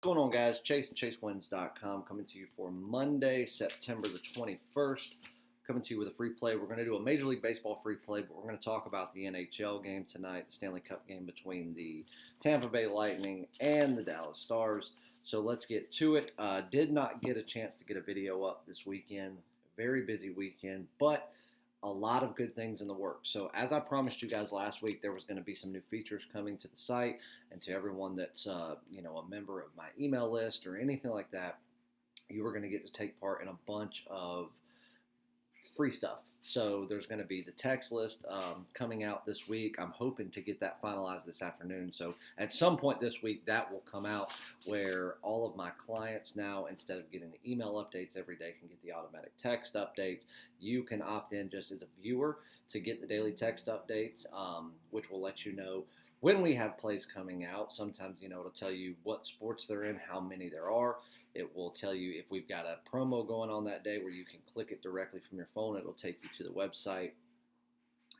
going on, guys? Chase and ChaseWins.com coming to you for Monday, September the 21st. Coming to you with a free play. We're going to do a Major League Baseball free play, but we're going to talk about the NHL game tonight, the Stanley Cup game between the Tampa Bay Lightning and the Dallas Stars. So let's get to it. Did not get a chance to get a video up this weekend. Very busy weekend, but a lot of good things in the works. So as I promised you guys last week, there was going to be some new features coming to the site, and to everyone that's a member of my email list or anything like that, you were going to get to take part in a bunch of free stuff. So there's going to be the text list coming out this week. I'm hoping to get that finalized this afternoon. So at some point this week, that will come out where all of my clients now, instead of getting the email updates every day, can get the automatic text updates. You can opt in just as a viewer to get the daily text updates, which will let you know when we have plays coming out. Sometimes, it'll tell you what sports they're in, how many there are. It will tell you if we've got a promo going on that day where you can click it directly from your phone. It'll take you to the website,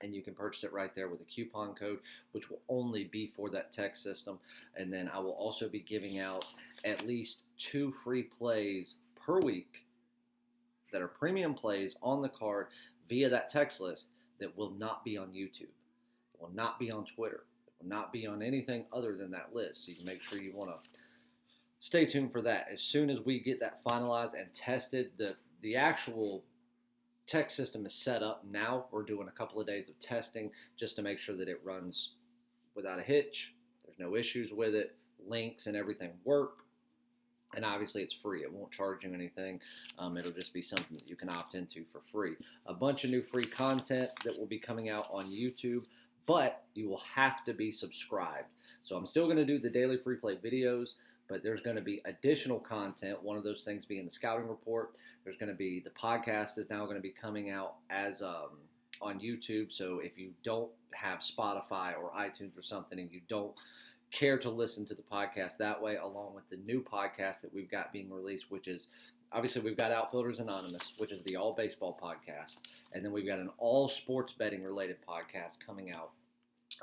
and you can purchase it right there with a coupon code, which will only be for that text system. And then I will also be giving out at least 2 free plays per week that are premium plays on the card via that text list that will not be on YouTube. It will not be on Twitter. It will not be on anything other than that list. So you can make sure you want to stay tuned for that. As soon as we get that finalized and tested, the actual text system is set up now. We're doing a couple of days of testing just to make sure that it runs without a hitch. There's no issues with it. Links and everything work. And obviously it's free. It won't charge you anything. It'll just be something that you can opt into for free. A bunch of new free content that will be coming out on YouTube, but you will have to be subscribed. So I'm still going to do the daily free play videos, but there's going to be additional content, one of those things being the scouting report. There's going to be the podcast is now going to be coming out as on YouTube. So if you don't have Spotify or iTunes or something and you don't care to listen to the podcast that way, along with the new podcast that we've got being released, which is, obviously we've got Outfielders Anonymous, which is the all baseball podcast. And then we've got an all sports betting related podcast coming out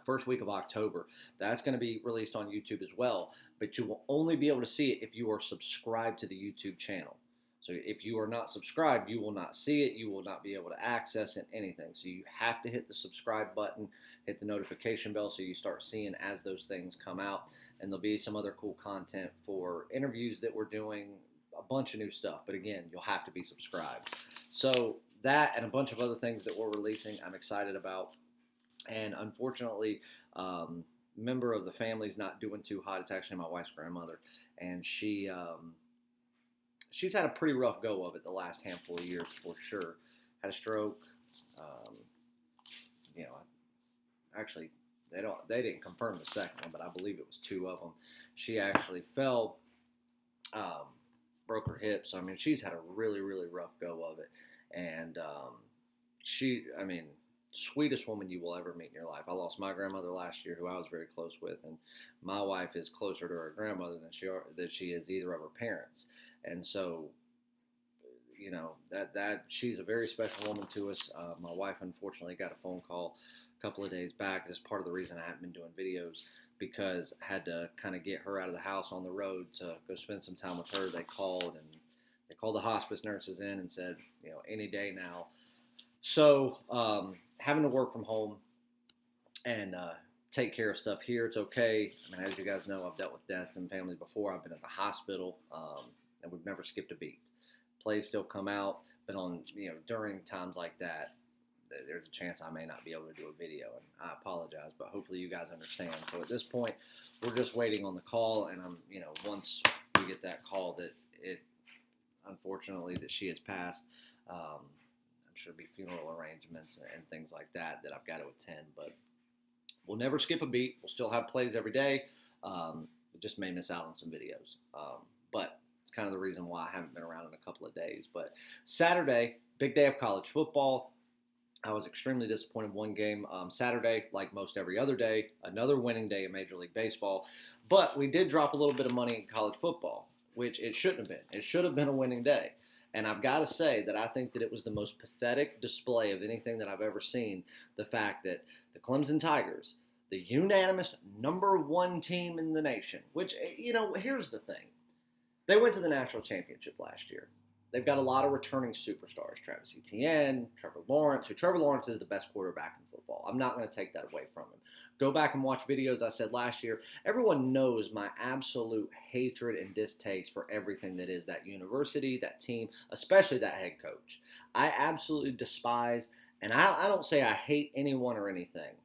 first week of October. That's going to be released on YouTube as well, but you will only be able to see it if you are subscribed to the YouTube channel. So if you are not subscribed, you will not see it. You will not be able to access it, anything. So you have to hit the subscribe button, hit the notification bell so you start seeing as those things come out. And there'll be some other cool content for interviews that we're doing, a bunch of new stuff. But again, you'll have to be subscribed. So that and a bunch of other things that we're releasing, I'm excited about. And unfortunately, member of the family's not doing too hot. It's actually my wife's grandmother, and she's had a pretty rough go of it the last handful of years for sure. Had a stroke. Actually, they didn't confirm the second one, but I believe it was 2 of them. She actually fell, broke her hip. So she's had a really, really rough go of it, and sweetest woman you will ever meet in your life. I lost my grandmother last year, who I was very close with, and my wife is closer to her grandmother than she is either of her parents. And so, that she's a very special woman to us. My wife unfortunately got a phone call a couple of days back. This is part of the reason I haven't been doing videos, because I had to kind of get her out of the house on the road to go spend some time with her. They called the hospice nurses in and said, any day now. So having to work from home and take care of stuff here, it's okay. As you guys know, I've dealt with death in family before. I've been at the hospital, and we've never skipped a beat. Plays still come out, but during times like that, there's a chance I may not be able to do a video, and I apologize, but hopefully you guys understand. So at this point, we're just waiting on the call, and once we get that call that unfortunately that she has passed, I'm sure there'll be funeral arrangements and things like that I've got to attend, but we'll never skip a beat. We'll still have plays every day. We just may miss out on some videos, but it's kind of the reason why I haven't been around in a couple of days. But Saturday, big day of college football. I was extremely disappointed. One game Saturday, like most every other day, another winning day in Major League Baseball. But we did drop a little bit of money in college football, which it shouldn't have been. It should have been a winning day. And I've got to say that I think that it was the most pathetic display of anything that I've ever seen. The fact that the Clemson Tigers, the unanimous #1 team in the nation, which, here's the thing. They went to the national championship last year. They've got a lot of returning superstars. Travis Etienne, Trevor Lawrence, Trevor Lawrence is the best quarterback in football. I'm not going to take that away from him. Go back and watch videos I said last year. Everyone knows my absolute hatred and distaste for everything that is that university, that team, especially that head coach. I absolutely despise, and I don't say I hate anyone or anything.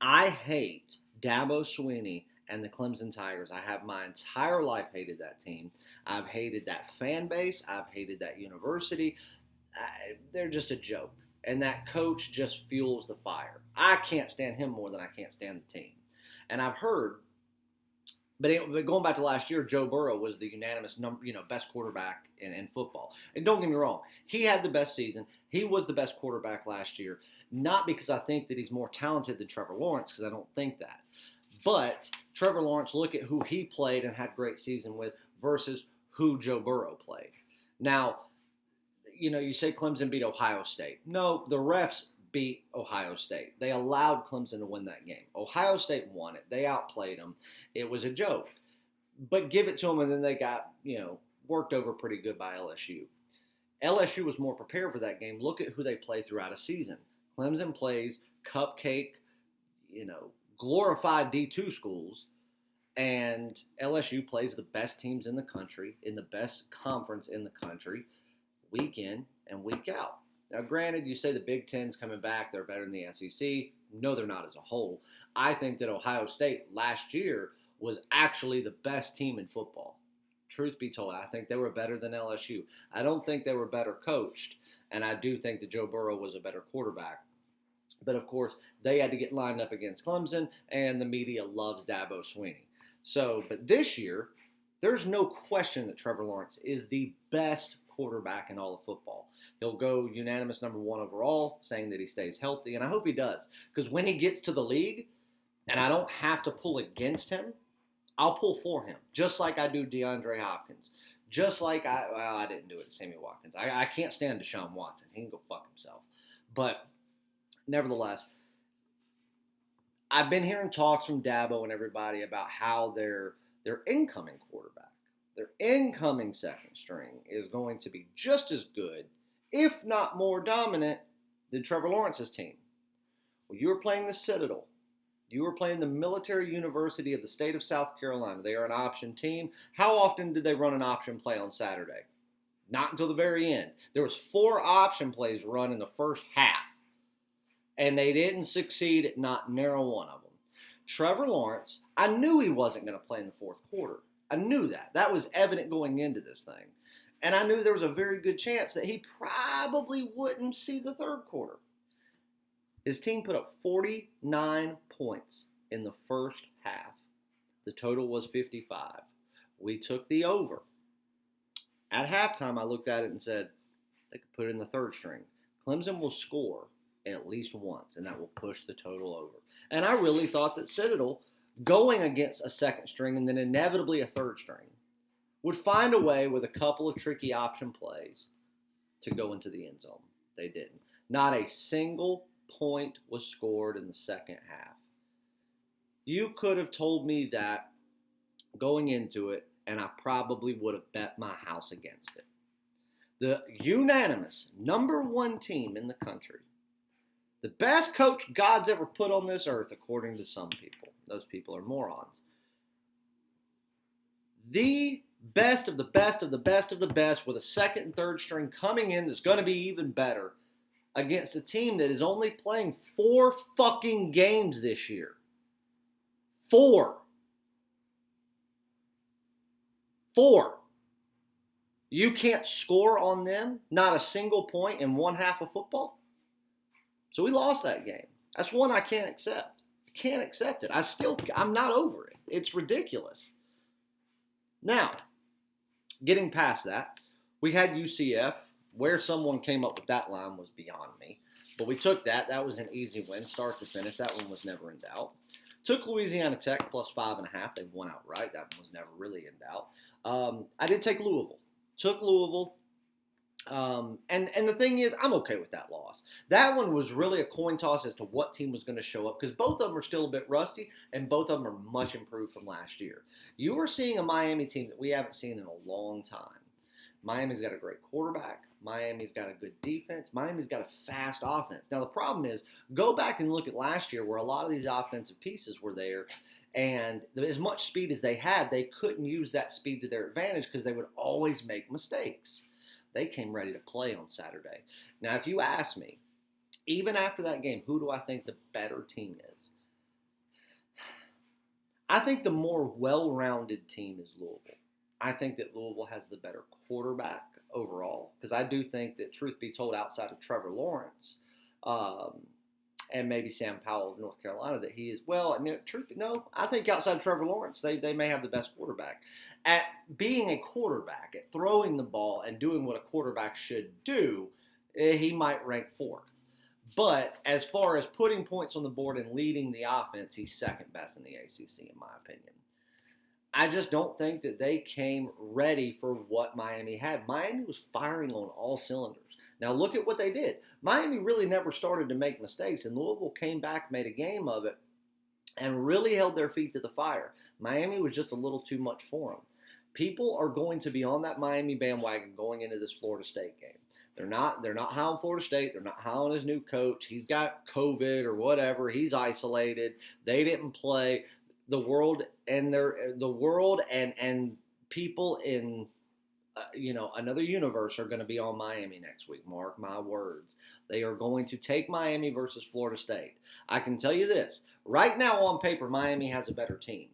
I hate Dabo Swinney and the Clemson Tigers. I have my entire life hated that team. I've hated that fan base. I've hated that university. They're just a joke. And that coach just fuels the fire. I can't stand him more than I can't stand the team. And I've heard, but going back to last year, Joe Burrow was the unanimous best quarterback in football. And don't get me wrong, he had the best season. He was the best quarterback last year. Not because I think that he's more talented than Trevor Lawrence, because I don't think that. But Trevor Lawrence, look at who he played and had a great season with versus who Joe Burrow played. Now, you say Clemson beat Ohio State. No, the refs beat Ohio State. They allowed Clemson to win that game. Ohio State won it. They outplayed them. It was a joke. But give it to them, and then they got, worked over pretty good by LSU. LSU was more prepared for that game. Look at who they play throughout a season. Clemson plays cupcake, glorified D2 schools, and LSU plays the best teams in the country, in the best conference in the country, week in and week out. Now, granted, you say the Big Ten's coming back, they're better than the SEC. No, they're not as a whole. I think that Ohio State last year was actually the best team in football. Truth be told, I think they were better than LSU. I don't think they were better coached, and I do think that Joe Burrow was a better quarterback. But, of course, they had to get lined up against Clemson, and the media loves Dabo Swinney. But this year, there's no question that Trevor Lawrence is the best quarterback in all of football. He'll go unanimous number 1 overall, saying that he stays healthy, and I hope he does. Because when he gets to the league, and I don't have to pull against him, I'll pull for him, just like I do DeAndre Hopkins. Just like I didn't do it to Sammy Watkins. I can't stand Deshaun Watson. He can go fuck himself. But nevertheless, I've been hearing talks from Dabo and everybody about how their incoming quarterback, their incoming second string is going to be just as good, if not more dominant, than Trevor Lawrence's team. Well, you were playing the Citadel. You were playing the Military University of the state of South Carolina. They are an option team. How often did they run an option play on Saturday? Not until the very end. There was 4 option plays run in the first half. And they didn't succeed at not narrow one of them. Trevor Lawrence, I knew he wasn't going to play in the fourth quarter. I knew that. That was evident going into this thing. And I knew there was a very good chance that he probably wouldn't see the third quarter. His team put up 49 points in the first half. The total was 55. We took the over. At halftime, I looked at it and said, they could put it in the third string. Clemson will score at least once, and that will push the total over. And I really thought that Citadel, going against a second string and then inevitably a third string, would find a way with a couple of tricky option plays to go into the end zone. They didn't. Not a single point was scored in the second half. You could have told me that going into it, and I probably would have bet my house against it. The unanimous number 1 team in the country, the best coach God's ever put on this earth, according to some people. Those people are morons. The best of the best of the best of the best with a second and third string coming in that's going to be even better against a team that is only playing 4 fucking games this year. 4. You can't score on them, not a single point in one half of football? So we lost that game. That's one I can't accept. I can't accept it. I'm not over it. It's ridiculous. Now, getting past that, we had UCF. Where someone came up with that line was beyond me. But we took that. That was an easy win, start to finish. That one was never in doubt. Took Louisiana Tech plus 5.5. They won outright. That one was never really in doubt. I did take Louisville. Took Louisville. And the thing is, I'm okay with that loss. That one was really a coin toss as to what team was going to show up because both of them are still a bit rusty and both of them are much improved from last year. You are seeing a Miami team that we haven't seen in a long time. Miami's got a great quarterback. Miami's got a good defense. Miami's got a fast offense. Now, the problem is, go back and look at last year where a lot of these offensive pieces were there, and as much speed as they had, they couldn't use that speed to their advantage because they would always make mistakes. They came ready to play on Saturday. Now, if you ask me, even after that game, who do I think the better team is? I think the more well-rounded team is Louisville. I think that Louisville has the better quarterback overall because I do think that, truth be told, outside of Trevor Lawrence and maybe Sam Powell of North Carolina, that he is, well, no, I think outside of Trevor Lawrence, they may have the best quarterback. At being a quarterback, at throwing the ball and doing what a quarterback should do, he might rank fourth. But as far as putting points on the board and leading the offense, he's second best in the ACC, in my opinion. I just don't think that they came ready for what Miami had. Miami was firing on all cylinders. Now look at what they did. Miami really never started to make mistakes, and Louisville came back, made a game of it, and really held their feet to the fire. Miami was just a little too much for them. People are going to be on that Miami bandwagon going into this Florida State game. They're not high on Florida State. They're not high on his new coach. He's got COVID or whatever. He's isolated. They didn't play. The world and people in another universe are going to be on Miami next week. Mark my words. They are going to take Miami versus Florida State. I can tell you this. Right now on paper, Miami has a better team.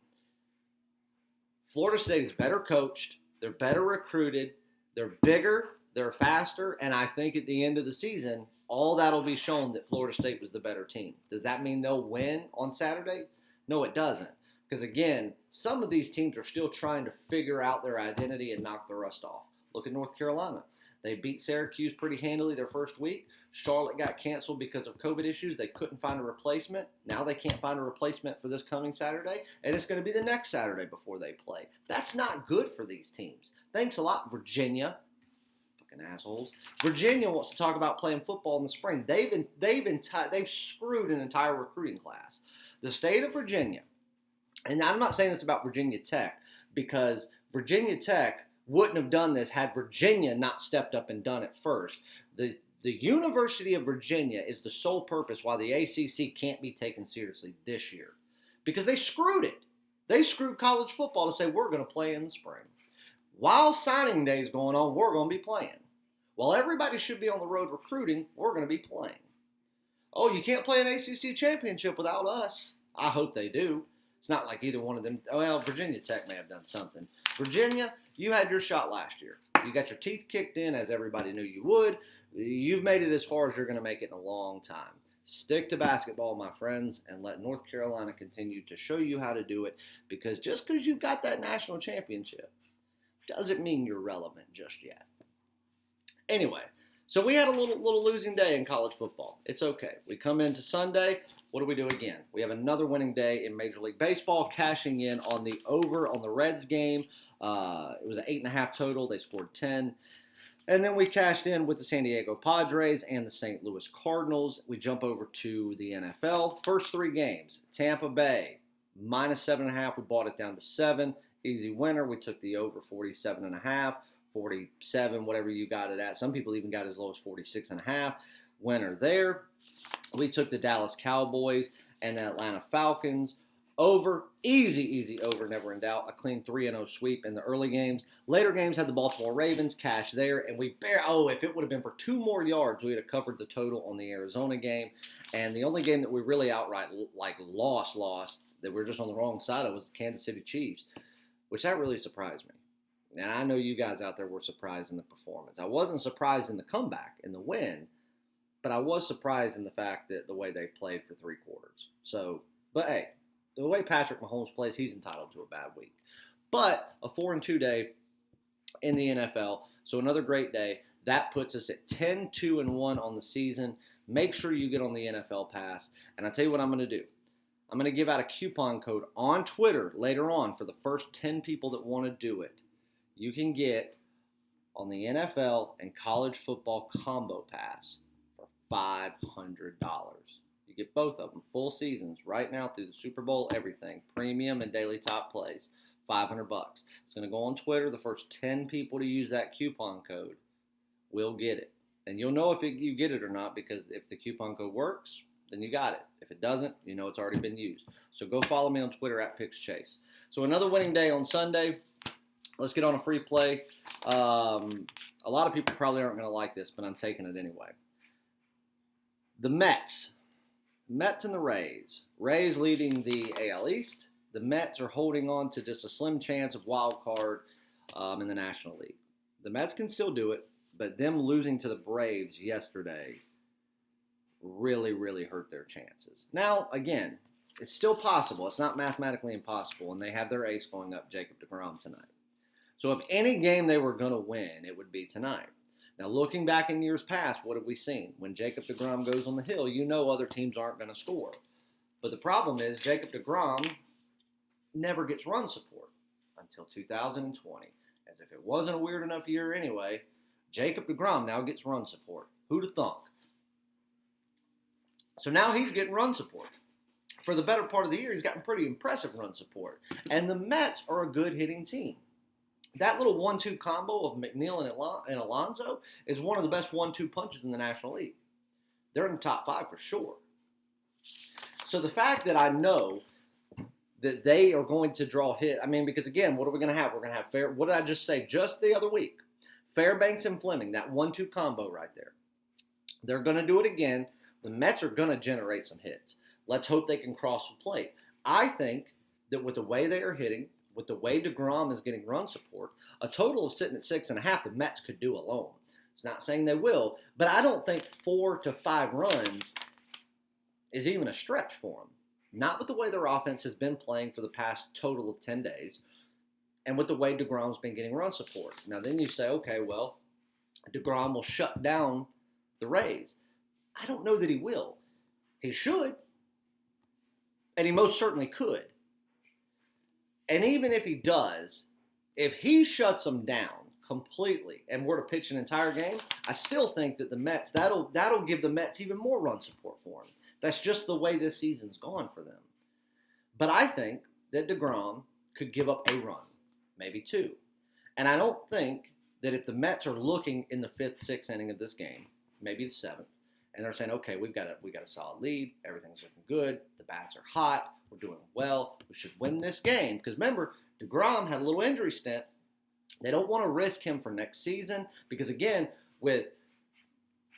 Florida State is better coached. They're better recruited. They're bigger. They're faster. And I think at the end of the season, all that will be shown that Florida State was the better team. Does that mean they'll win on Saturday? No, it doesn't. Because, again, some of these teams are still trying to figure out their identity and knock the rust off. Look at North Carolina. They beat Syracuse pretty handily their first week. Charlotte got canceled because of COVID issues. They couldn't find a replacement. Now they can't find a replacement for this coming Saturday, and it's going to be the next Saturday before they play. That's not good for these teams. Thanks a lot, Virginia. Fucking assholes. Virginia wants to talk about playing football in the spring. They've screwed an entire recruiting class. The state of Virginia, and I'm not saying this about Virginia Tech, because Virginia Tech wouldn't have done this had Virginia not stepped up and done it first. The University of Virginia is the sole purpose why the ACC can't be taken seriously this year. Because they screwed it. They screwed college football to say we're going to play in the spring. While signing day is going on, we're going to be playing. While everybody should be on the road recruiting, we're going to be playing. Oh, you can't play an ACC championship without us. I hope they do. It's not like either one of them. Well, Virginia Tech may have done something. Virginia, you had your shot last year. You got your teeth kicked in, as everybody knew you would. You've made it as far as you're going to make it in a long time. Stick to basketball, my friends, and let North Carolina continue to show you how to do it, because just because you've got that national championship doesn't mean you're relevant just yet. Anyway, so we had a little losing day in college football. It's okay. We come into Sunday. What do we do again? We have another winning day in Major League Baseball, cashing in on the over on the Reds game. It was an 8.5 total. They scored 10. And then we cashed in with the San Diego Padres and the St. Louis Cardinals. We jump over to the NFL. First three games, Tampa Bay, minus 7.5. We bought it down to 7. Easy winner. We took the over 47.5, 47, whatever you got it at. Some people even got as low as 46.5. Winner there. We took the Dallas Cowboys and the Atlanta Falcons over. Easy over, never in doubt. A clean 3-0 sweep in the early games. Later games had the Baltimore Ravens cash there, and if it would have been for 2 more yards, we would have covered the total on the Arizona game. And the only game that we really outright lost, that we're just on the wrong side of, was the Kansas City Chiefs, which that really surprised me. And I know you guys out there were surprised in the performance. I wasn't surprised in the comeback, in the win, but I was surprised in the fact that the way they played for 3 quarters. So, but hey, the way Patrick Mahomes plays, he's entitled to a bad week. But a 4-2 day in the NFL, so another great day. That puts us at 10-2-1 on the season. Make sure you get on the NFL Pass. And I'll tell you what I'm going to do. I'm going to give out a coupon code on Twitter later on for the first 10 people that want to do it. You can get on the NFL and college football combo pass for $500. You get both of them, full seasons, right now through the Super Bowl, everything, premium and daily top plays, $500. It's going to go on Twitter. The first 10 people to use that coupon code will get it. And you'll know if you get it or not, because if the coupon code works, then you got it. If it doesn't, you know it's already been used. So go follow me on Twitter at PicksChase. So another winning day on Sunday. Let's get on a free play. A lot of people probably aren't going to like this, but I'm taking it anyway. The Mets and the Rays. Rays leading the AL East. The Mets are holding on to just a slim chance of wild card in the National League. The Mets can still do it, but them losing to the Braves yesterday really, really hurt their chances. Now, again, it's still possible. It's not mathematically impossible, and they have their ace going up, Jacob DeGrom, tonight. So if any game they were going to win, it would be tonight. Now, looking back in years past, what have we seen? When Jacob DeGrom goes on the hill, you know other teams aren't going to score. But the problem is Jacob DeGrom never gets run support until 2020. As if it wasn't a weird enough year anyway, Jacob DeGrom now gets run support. Who'd have thunk? So now he's getting run support. For the better part of the year, he's gotten pretty impressive run support. And the Mets are a good hitting team. That little 1-2 combo of McNeil and Alonso is one of the best 1-2 punches in the National League. They're in the top 5 for sure. So the fact that I know that they are going to draw hit, because again, what are we going to have? We're going to have what did I just say just the other week? Fairbanks and Fleming, that 1-2 combo right there. They're going to do it again. The Mets are going to generate some hits. Let's hope they can cross the plate. I think that with the way they are hitting, with the way DeGrom is getting run support, a total of sitting at 6.5, the Mets could do alone. It's not saying they will, but I don't think 4 to 5 runs is even a stretch for them. Not with the way their offense has been playing for the past total of 10 days, and with the way DeGrom's been getting run support. Now then you say, okay, well, DeGrom will shut down the Rays. I don't know that he will. He should, and he most certainly could. And even if he does, if he shuts them down completely and were to pitch an entire game, I still think that the Mets, that'll give the Mets even more run support for him. That's just the way this season's gone for them. But I think that DeGrom could give up a run, maybe 2. And I don't think that if the Mets are looking in the 5th, 6th inning of this game, maybe the 7th, and they're saying, okay, we got a solid lead, everything's looking good, the bats are hot, we're doing well, we should win this game. Because remember, DeGrom had a little injury stint. They don't want to risk him for next season because, again, with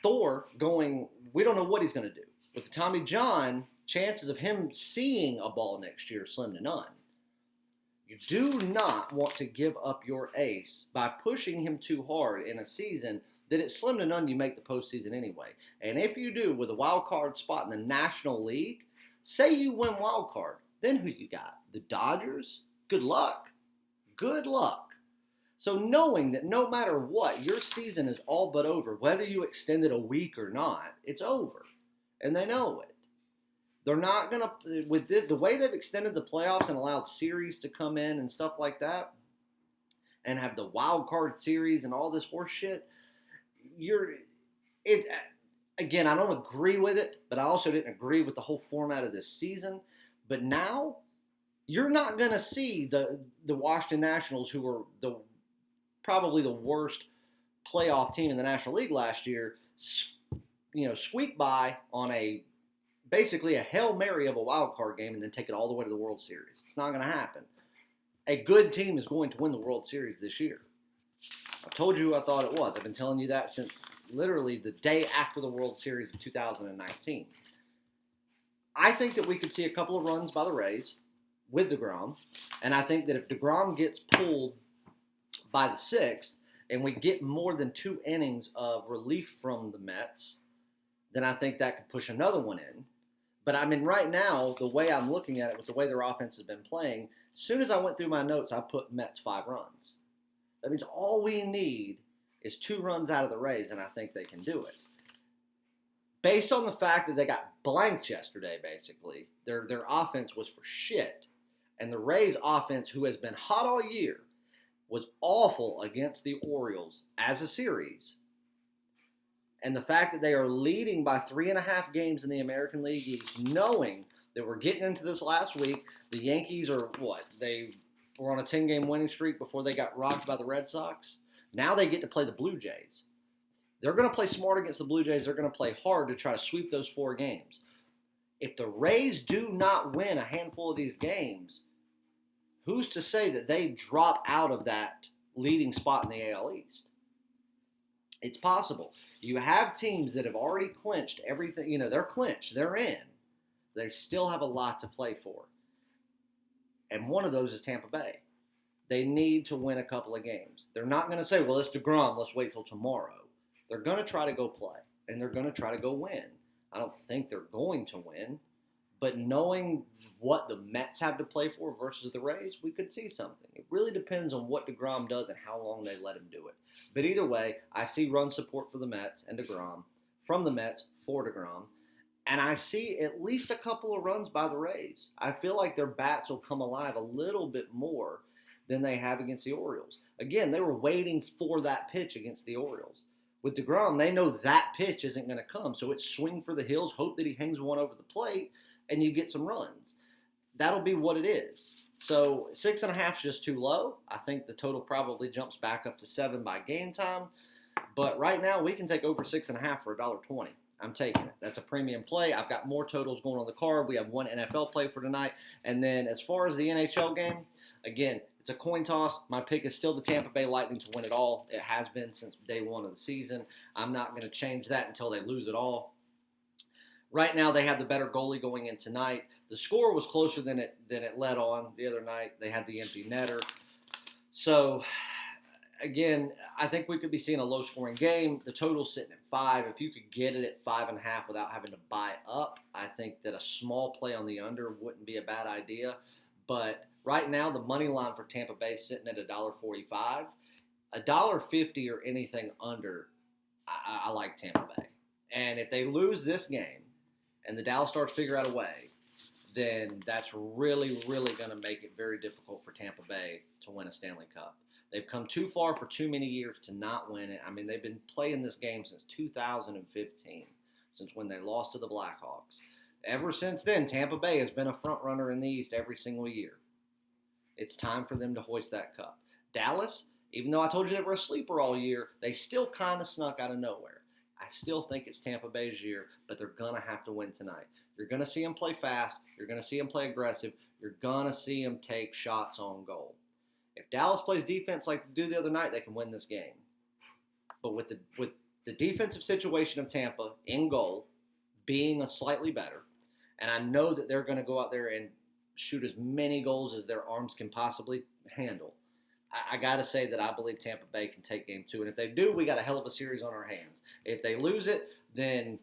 Thor going, we don't know what he's going to do. With Tommy John, chances of him seeing a ball next year are slim to none. You do not want to give up your ace by pushing him too hard in a season that it's slim to none you make the postseason anyway. And if you do, with a wild card spot in the National League, say you win wild card, then who you got? The Dodgers? Good luck. Good luck. So knowing that no matter what, your season is all but over, whether you extend it a week or not, it's over. And they know it. They're not going to, with this, the way they've extended the playoffs and allowed series to come in and stuff like that, and have the wild card series and all this horse shit, again, I don't agree with it, but I also didn't agree with the whole format of this season. But now, you're not going to see the Washington Nationals, who were probably the worst playoff team in the National League last year, squeak by on basically a Hail Mary of a wild card game and then take it all the way to the World Series. It's not going to happen. A good team is going to win the World Series this year. I told you who I thought it was. I've been telling you that since literally the day after the World Series of 2019. I think that we could see a couple of runs by the Rays with DeGrom, and I think that if DeGrom gets pulled by the 6th and we get more than 2 innings of relief from the Mets, then I think that could push another one in. But right now, the way I'm looking at it with the way their offense has been playing, as soon as I went through my notes, I put Mets 5 runs. That means all we need is 2 runs out of the Rays, and I think they can do it. Based on the fact that they got blanked yesterday, basically, their offense was for shit. And the Rays offense, who has been hot all year, was awful against the Orioles as a series. And the fact that they are leading by 3.5 games in the American League East, knowing that we're getting into this last week, the Yankees are what? They were on a 10-game winning streak before they got rocked by the Red Sox. Now they get to play the Blue Jays. They're going to play smart against the Blue Jays. They're going to play hard to try to sweep those 4 games. If the Rays do not win a handful of these games, who's to say that they drop out of that leading spot in the AL East? It's possible. You have teams that have already clinched everything. They're clinched. They're in. They still have a lot to play for. And one of those is Tampa Bay. They need to win a couple of games. They're not going to say, well, it's DeGrom. Let's wait till tomorrow. They're going to try to go play, and they're going to try to go win. I don't think they're going to win, but knowing what the Mets have to play for versus the Rays, we could see something. It really depends on what DeGrom does and how long they let him do it. But either way, I see run support for the Mets and DeGrom, from the Mets for DeGrom, and I see at least a couple of runs by the Rays. I feel like their bats will come alive a little bit more than they have against the Orioles. Again, they were waiting for that pitch against the Orioles. With DeGrom, they know that pitch isn't going to come, so it's swing for the hills, hope that he hangs one over the plate, and you get some runs. That'll be what it is. So 6.5 is just too low. I think the total probably jumps back up to 7 by game time. But right now, we can take over 6.5 for $1.20. I'm taking it. That's a premium play. I've got more totals going on the card. We have one NFL play for tonight. And then as far as the NHL game, again, it's a coin toss. My pick is still the Tampa Bay Lightning to win it all. It has been since day one of the season. I'm not going to change that until they lose it all. Right now, they have the better goalie going in tonight. The score was closer than it led on the other night. They had the empty netter. So, again, I think we could be seeing a low-scoring game. The total's sitting at 5. If you could get it at 5.5 without having to buy up, I think that a small play on the under wouldn't be a bad idea. But right now, the money line for Tampa Bay is sitting at $1.45. $1.50 or anything under, I like Tampa Bay. And if they lose this game and the Dallas Stars figure out a way, then that's really, really going to make it very difficult for Tampa Bay to win a Stanley Cup. They've come too far for too many years to not win it. I mean, they've been playing this game since 2015, since when they lost to the Blackhawks. Ever since then, Tampa Bay has been a front runner in the East every single year. It's time for them to hoist that cup. Dallas, even though I told you they were a sleeper all year, they still kind of snuck out of nowhere. I still think it's Tampa Bay's year, but they're going to have to win tonight. You're going to see them play fast. You're going to see them play aggressive. You're going to see them take shots on goal. If Dallas plays defense like they do the other night, they can win this game. But with the defensive situation of Tampa in goal being a slightly better, and I know that they're going to go out there and shoot as many goals as their arms can possibly handle, I got to say that I believe Tampa Bay can take game 2. And if they do, we got a hell of a series on our hands. If they lose it, then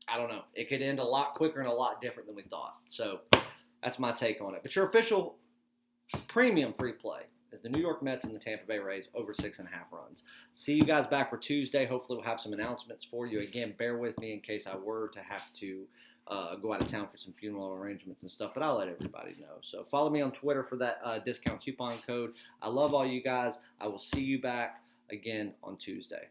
I don't know. It could end a lot quicker and a lot different than we thought. So that's my take on it. But your official premium free play is the New York Mets and the Tampa Bay Rays over 6.5 runs. See you guys back for Tuesday. Hopefully we'll have some announcements for you. Again, bear with me in case I were to have to go out of town for some funeral arrangements and stuff, but I'll let everybody know. So follow me on Twitter for that discount coupon code. I love all you guys. I will see you back again on Tuesday.